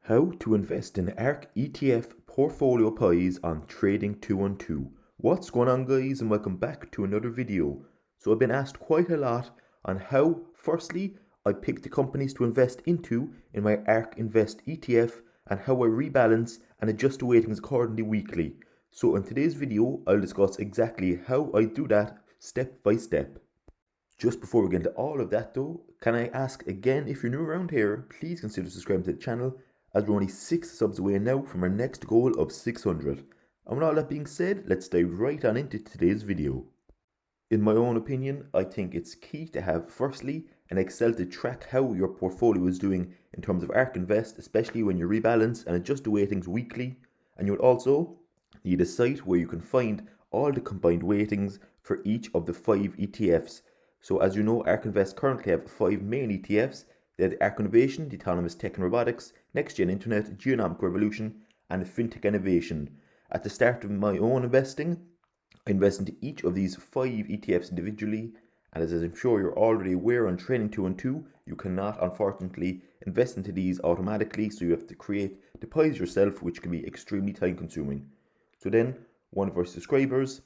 How to invest in ARK ETF portfolio pies on Trading 212. What's going on, guys, and welcome back to another video. So I've been asked quite a lot on how, firstly, I pick the companies to invest into in my ARK Invest ETF and how I rebalance and adjust the weightings accordingly weekly. So in today's video, I'll discuss exactly how I do that step by step. Just before we get into all of that though, can I ask again, if you're new around here, please consider subscribing to the channel, as we're only 6 subs away now from our next goal of 600. And with all that being said, let's dive right on into today's video. In my own opinion, I think it's key to have, firstly, an Excel to track how your portfolio is doing in terms of ARK Invest, especially when you rebalance and adjust the weightings weekly. And you would also need a site where you can find all the combined weightings for each of the 5 ETFs. So as you know, ARK Invest currently have 5 main ETFs. They have the ARK Innovation, the Autonomous Tech and Robotics, Next Gen Internet, Genomic Revolution, and FinTech Innovation. At the start of my own investing, I invest into each of these 5 ETFs individually, and as I'm sure you're already aware on Trading 212, you cannot unfortunately invest into these automatically, so you have to create the pies yourself, which can be extremely time consuming. So then, one of our subscribers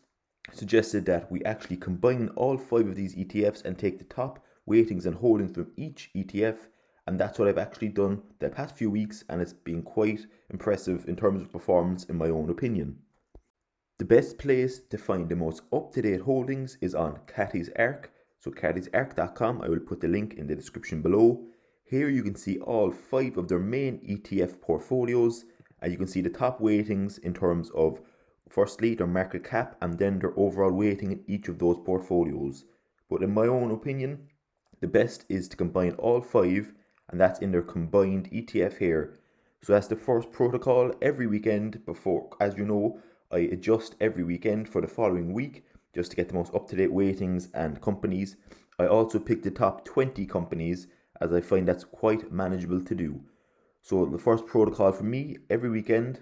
suggested that we actually combine all 5 of these ETFs and take the top weightings and holdings from each ETF, and that's what I've actually done the past few weeks, and it's been quite impressive in terms of performance in my own opinion. The best place to find the most up-to-date holdings is on Cathy's ARK, so cathysark.com. I will put the link in the description below. Here you can see all 5 of their main ETF portfolios, and you can see the top weightings in terms of firstly their market cap and then their overall weighting in each of those portfolios. But in my own opinion, the best is to combine all 5, and that's in their combined ETF here. So that's the first protocol. Every weekend before, as you know, I adjust every weekend for the following week just to get the most up-to-date weightings and companies. I also pick the top 20 companies, as I find that's quite manageable to do. So the first protocol for me every weekend,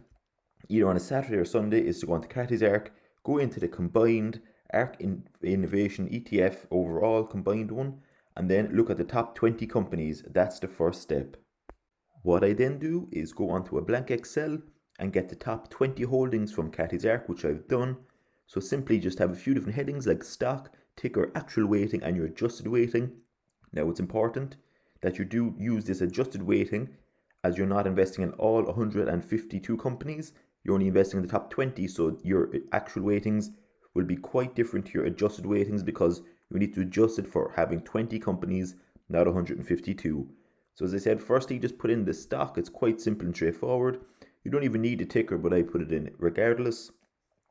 either on a Saturday or Sunday, is to go onto Cathy's ARK, go into the combined ARK Innovation ETF overall combined one, and then look at the top 20 companies. That's the first step. What I then do is go onto a blank Excel and get the top 20 holdings from Cathy's ARK, which I've done. So simply just have a few different headings like stock, ticker, actual weighting, and your adjusted weighting. Now it's important that you do use this adjusted weighting, as you're not investing in all 152 companies. You're only investing in the top 20, so your actual weightings will be quite different to your adjusted weightings because you need to adjust it for having 20 companies, not 152. So as I said, firstly, just put in the stock. It's quite simple and straightforward. You don't even need a ticker, but I put it in regardless.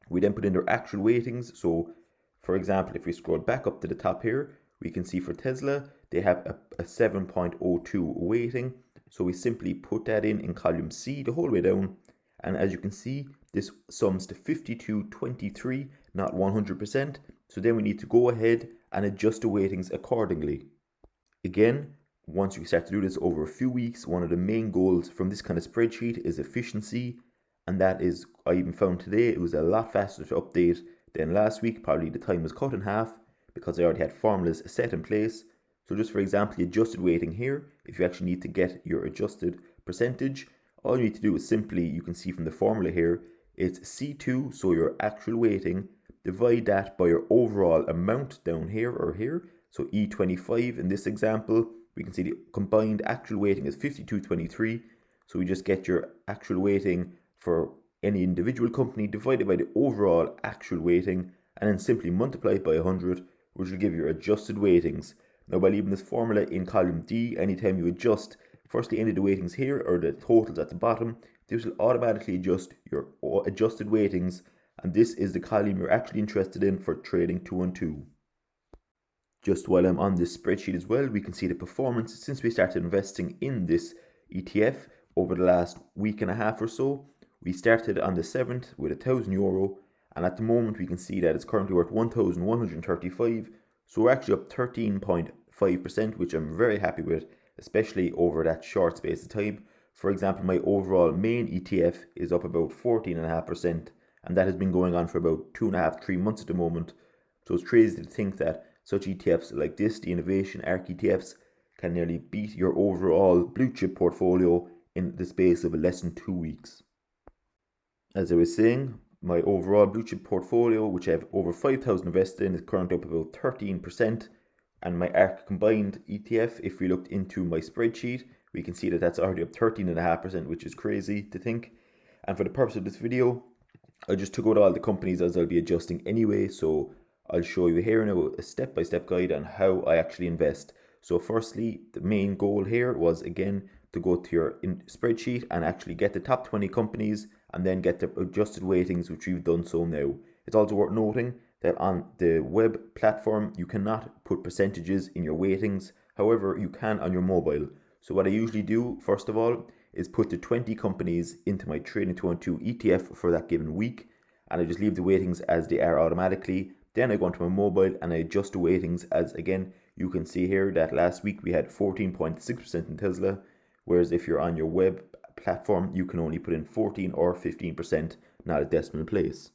We then put in their actual weightings. So for example, if we scroll back up to the top here, we can see for Tesla, they have a 7.02 weighting. So we simply put that in column C the whole way down. And as you can see, this sums to 52.23, not 100%. So then we need to go ahead and adjust the weightings accordingly. Again, once you start to do this over a few weeks, one of the main goals from this kind of spreadsheet is efficiency. And that is, I even found today, it was a lot faster to update than last week. Probably the time was cut in half because I already had formulas set in place. So just for example, the adjusted weighting here, if you actually need to get your adjusted percentage, all you need to do is simply, you can see from the formula here, it's C2, so your actual weighting, divide that by your overall amount down here or here. So E25 in this example, we can see the combined actual weighting is 52.23. So we just get your actual weighting for any individual company divided by the overall actual weighting, and then simply multiply it by 100, which will give your adjusted weightings. Now by leaving this formula in column D, anytime you adjust firstly any of the weightings here or the totals at the bottom, this will automatically adjust your adjusted weightings, and this is the column you're actually interested in for Trading 212. Just while I'm on this spreadsheet as well, we can see the performance since we started investing in this ETF over the last week and a half or so. We started on the 7th with €1,000, and at the moment we can see that it's currently worth 1,135. So we're actually up 13.5%, which I'm very happy with, especially over that short space of time. For example, my overall main ETF is up about 14.5%, and that has been going on for about 2.5-3 months at the moment. So it's crazy to think that such ETFs like this, the Innovation ARK ETFs, can nearly beat your overall blue chip portfolio in the space of less than 2 weeks. As I was saying, my overall blue chip portfolio, which I have over 5,000 invested in, is currently up about 13%. And my ARK combined ETF, if we looked into my spreadsheet, we can see that that's already up 13.5%, which is crazy to think. And for the purpose of this video, I just took out all the companies as I'll be adjusting anyway. So I'll show you here now a step-by-step guide on how I actually invest. So firstly, the main goal here was, again, to go to your spreadsheet and actually get the top 20 companies and then get the adjusted weightings, which we've done so now. It's also worth noting that on the web platform, you cannot put percentages in your weightings. However, you can on your mobile. So what I usually do, first of all, is put the 20 companies into my Trading 212 ETF for that given week. And I just leave the weightings as they are automatically. Then I go onto my mobile and I adjust the weightings as, again, you can see here that last week we had 14.6% in Tesla. Whereas if you're on your web platform, you can only put in 14 or 15%, not a decimal place.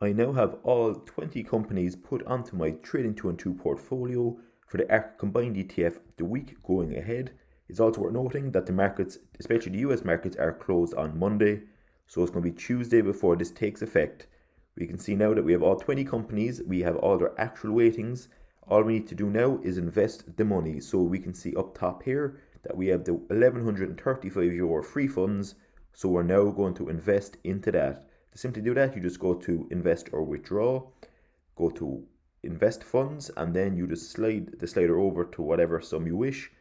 I now have all 20 companies put onto my Trading 212 portfolio for the ARK combined ETF the week going ahead. It's also worth noting that the markets, especially the US markets, are closed on Monday. So it's going to be Tuesday before this takes effect. We can see now that we have all 20 companies. We have all their actual weightings. All we need to do now is invest the money. So we can see up top here that we have the €1,135 free funds. So we're now going to invest into that. To simply do that, you just go to invest or withdraw, go to invest funds, and then you just slide the slider over to whatever sum you wish.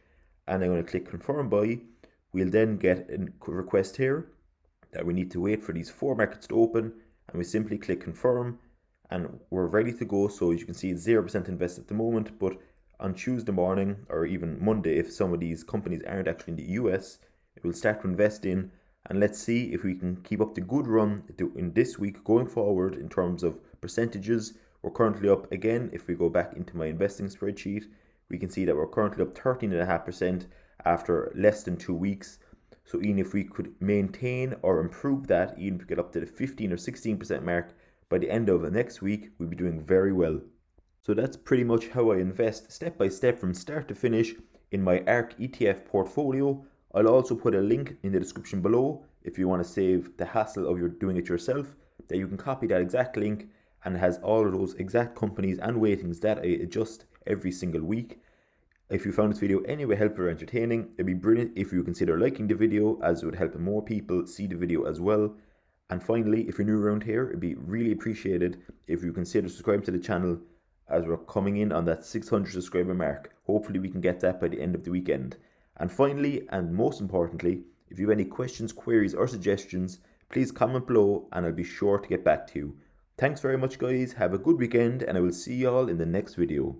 And I'm going to click confirm buy. We'll then get a request here that we need to wait for these 4 markets to open, and we simply click confirm and we're ready to go. So as you can see, it's 0% invested at the moment, but on Tuesday morning or even Monday, if some of these companies aren't actually in the US, it will start to invest in. And let's see if we can keep up the good run in this week going forward in terms of percentages. We're currently up again. If we go back into my investing spreadsheet, we can see that we're currently up 13.5% after less than 2 weeks. So even if we could maintain or improve that, even if we get up to the 15 or 16% mark by the end of the next week, we'll be doing very well. So that's pretty much how I invest step by step from start to finish in my ARK ETF portfolio. I'll also put a link in the description below if you want to save the hassle of your doing it yourself, that you can copy that exact link and it has all of those exact companies and weightings that I adjust every single week. If you found this video anyway helpful or entertaining, it'd be brilliant if you consider liking the video, as it would help more people see the video as well. And finally, if you're new around here, it'd be really appreciated if you consider subscribing to the channel, as we're coming in on that 600 subscriber mark. Hopefully we can get that by the end of the weekend. And finally, and most importantly, if you have any questions, queries or suggestions, please comment below and I'll be sure to get back to you. Thanks very much guys, have a good weekend and I will see you all in the next video.